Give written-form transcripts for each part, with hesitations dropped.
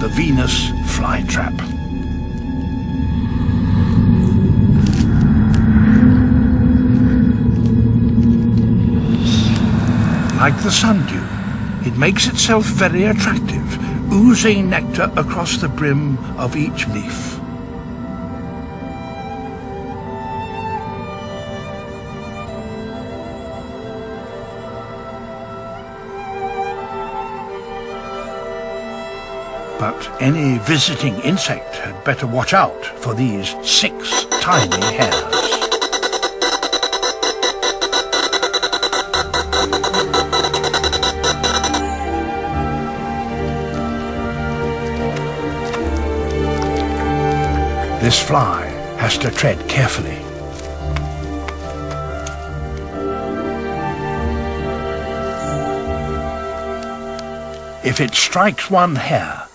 The Venus flytrap. Like the sundew, it makes itself very attractive, oozing nectar across the brim of each leaf. But any visiting insect had better watch out for these 6 tiny hairs. This fly has to tread carefully. If it strikes one hair,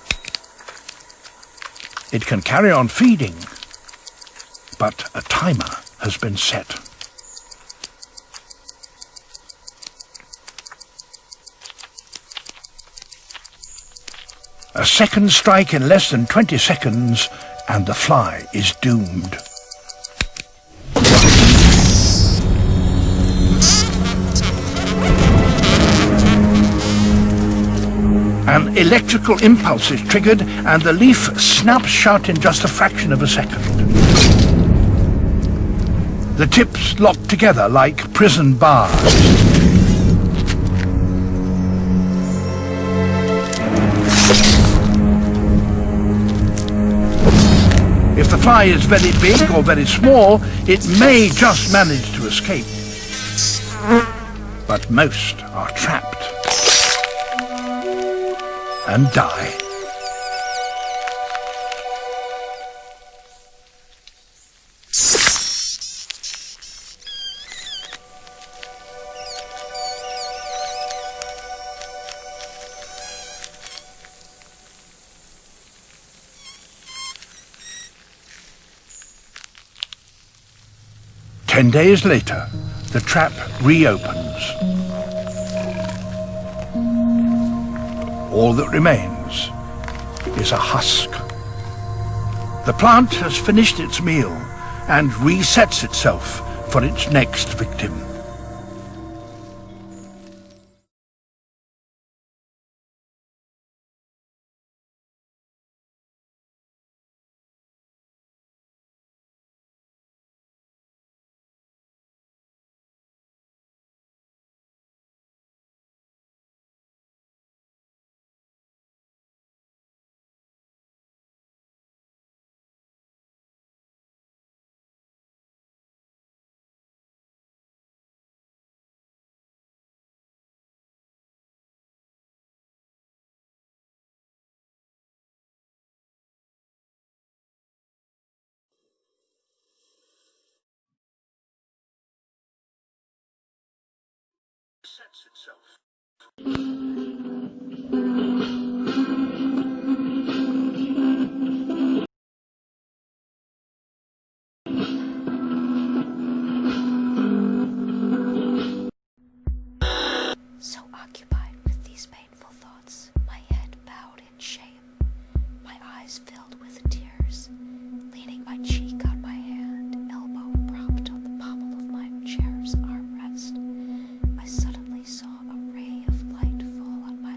it can carry on feeding, but a timer has been set. A second strike in less than 20 seconds and the fly is doomed. An electrical impulse is triggered and the leaf snaps shut in just a fraction of a second. The tips lock together like prison bars. If the fly is very big or very small, it may just manage to escape. But most are trapped and die. Ten days later, the trap reopens. All that remains is a husk. The plant has finished its meal and resets itself for its next victim. Sets itself. So occupied with these painful thoughts, my head bowed in shame, my eyes filled with tears, leaning my cheek on my hand, elbow propped on the pommel of my chair's armrest. I suddenly saw a ray of light fall on my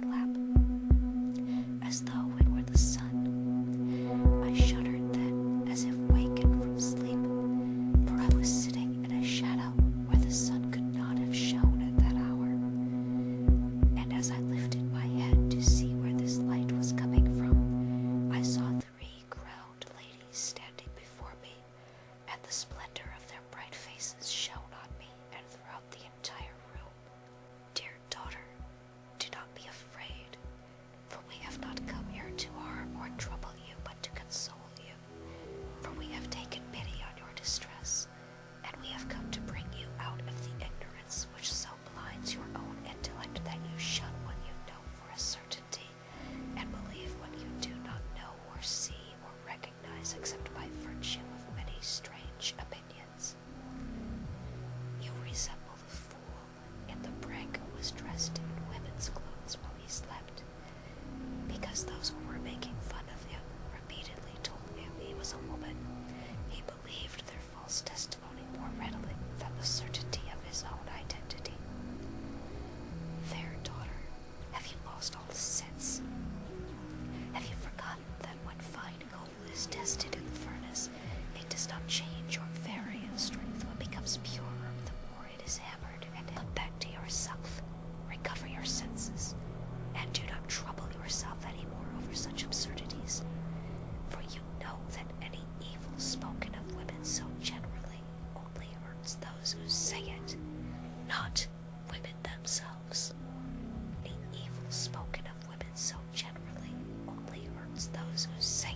hurts those who say it, not women themselves. The evil spoken of women so generally only hurts those who say